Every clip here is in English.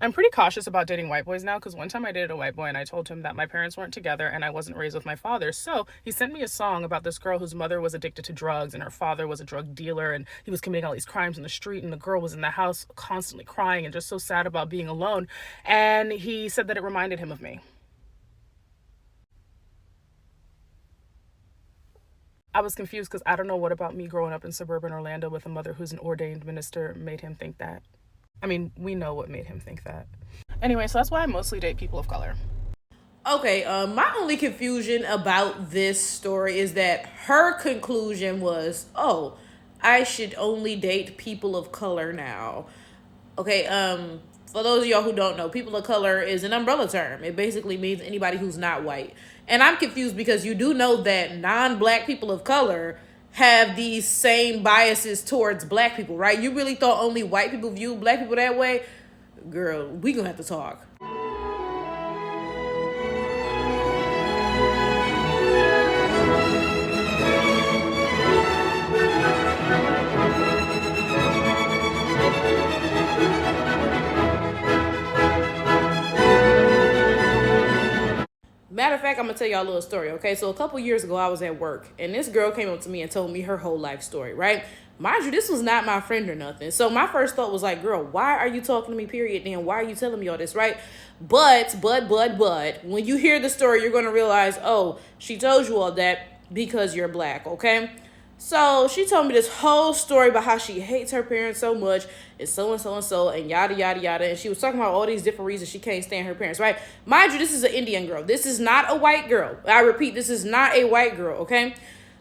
I'm pretty cautious about dating white boys now because one time I dated a white boy and I told him that my parents weren't together and I wasn't raised with my father. So he sent me a song about this girl whose mother was addicted to drugs and her father was a drug dealer and he was committing all these crimes in the street and the girl was in the house constantly crying and just so sad about being alone. And he said that it reminded him of me. I was confused because I don't know what about me growing up in suburban Orlando with a mother who's an ordained minister made him think that. I mean, we know what made him think that. Anyway, so that's why I mostly date people of color. Okay, my only confusion about this story is that her conclusion was, oh, I should only date people of color now. Okay, for those of y'all who don't know, people of color is an umbrella term. It basically means anybody who's not white. And I'm confused because you do know that non-black people of color have these same biases towards black people, right? You really thought only white people view black people that way? Girl, we gonna have to talk. Matter of fact, I'm gonna tell y'all a little story, okay? So a couple years ago, I was at work, and this girl came up to me and told me her whole life story, right? Mind you, this was not my friend or nothing. So my first thought was like, girl, why are you talking to me, period? Then why are you telling me all this, right? But, when you hear the story, you're gonna realize, oh, she told you all that because you're black, okay? So she told me this whole story about how she hates her parents so much, and so and so and so, and yada yada yada. And she was talking about all these different reasons she can't stand her parents, right? Mind you, this is an Indian girl. This is not a white girl. I repeat, this is not a white girl, okay?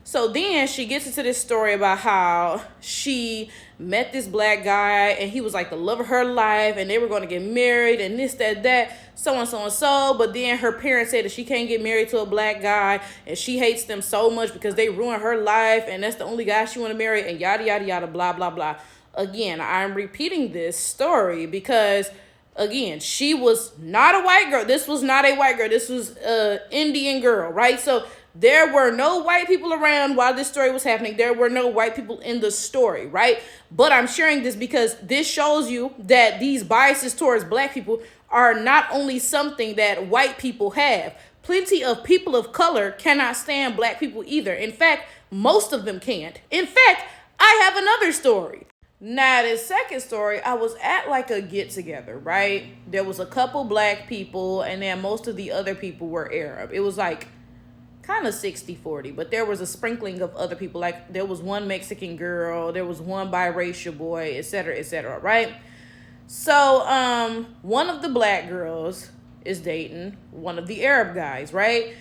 So then she gets into this story about how she met this black guy and he was like the love of her life and they were going to get married and this, that, so and so and so. But then her parents said that she can't get married to a black guy and she hates them so much because they ruined her life and that's the only guy she want to marry and yada, yada, yada, blah, blah, blah. Again, I'm repeating this story because again, she was not a white girl. This was not a white girl. This was an Indian girl, right? So there were no white people around while this story was happening. There were no white people in the story, right? But I'm sharing this because this shows you that these biases towards black people are not only something that white people have. Plenty of people of color cannot stand black people either. In fact, most of them can't. In fact, I have another story. Now, this second story, I was at like a get together, right? There was a couple black people and then most of the other people were Arab. It was like kind of 60-40, but there was a sprinkling of other people. Like there was one Mexican girl, there was one biracial boy, etc., right? So one of the black girls is dating one of the Arab guys, right?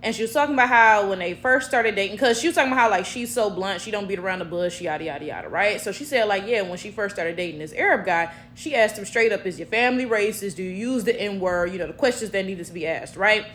And she was talking about how when they first started dating, because she was talking about how like she's so blunt, she don't beat around the bush, yada yada yada, right? So she said like, yeah, when she first started dating this Arab guy, she asked him straight up, is your family racist? Do you use the N-word? You know, the questions that needed to be asked, right?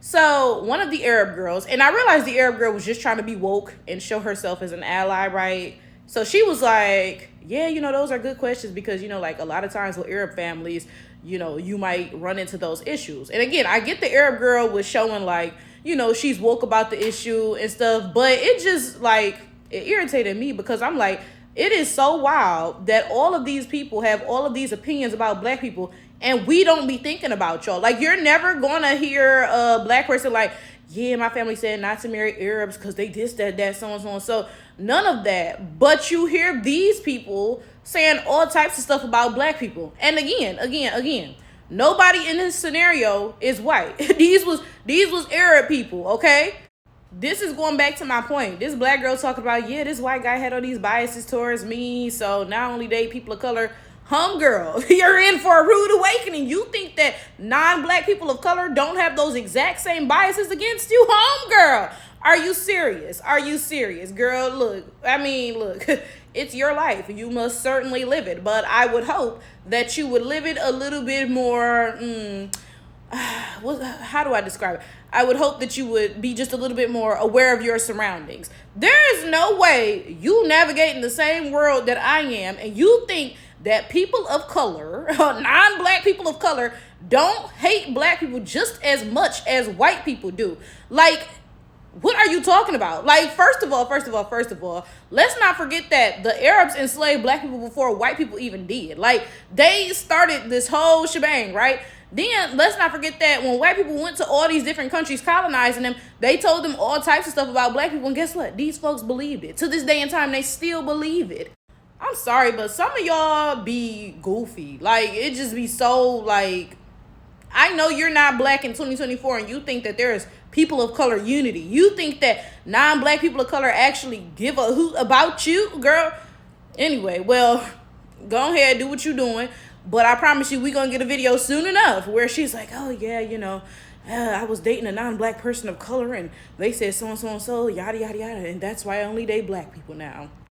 So one of the Arab girls, and I realized the Arab girl was just trying to be woke and show herself as an ally, right? So she was like, yeah, you know, those are good questions because, you know, like a lot of times with Arab families, you know, you might run into those issues. And again, I get the Arab girl was showing like, you know, she's woke about the issue and stuff, but it just like, it irritated me because I'm like, it is so wild that all of these people have all of these opinions about black people and we don't be thinking about y'all. Like, you're never gonna hear a black person like, yeah, my family said not to marry Arabs because they this, that, so and so and so. None of that. But you hear these people saying all types of stuff about black people. And again, nobody in this scenario is white. These was Arab people, okay? This is going back to my point. This black girl talking about, yeah, this white guy had all these biases towards me, so not only date people of color. Girl, you're in for a rude awakening. You think that non-black people of color don't have those exact same biases against you? Girl, are you serious? Are you serious? Girl, look, it's your life. You must certainly live it. But I would hope that you would live it a little bit more, how do I describe it? I would hope that you would be just a little bit more aware of your surroundings. There is no way you navigate in the same world that I am and you think that people of color, non-black people of color, don't hate black people just as much as white people do. Like, What are you talking about? Like, first of all, let's not forget that the Arabs enslaved black people before white people even did. Like, they started this whole shebang, right? Then let's not forget that when white people went to all these different countries colonizing them, they told them all types of stuff about black people. And guess what? These folks believed it. To this day and time, they still believe it. I'm sorry, but some of y'all be goofy. Like, it just be so, like, I know you're not black in 2024 and you think that there's people of color unity. You think that non-black people of color actually give a hoot about you, girl. Anyway, well, go ahead, do what you're doing. But I promise you, we're going to get a video soon enough where she's like, oh, yeah, you know, I was dating a non-black person of color and they said so and so and so, yada, yada, yada. And that's why I only date black people now.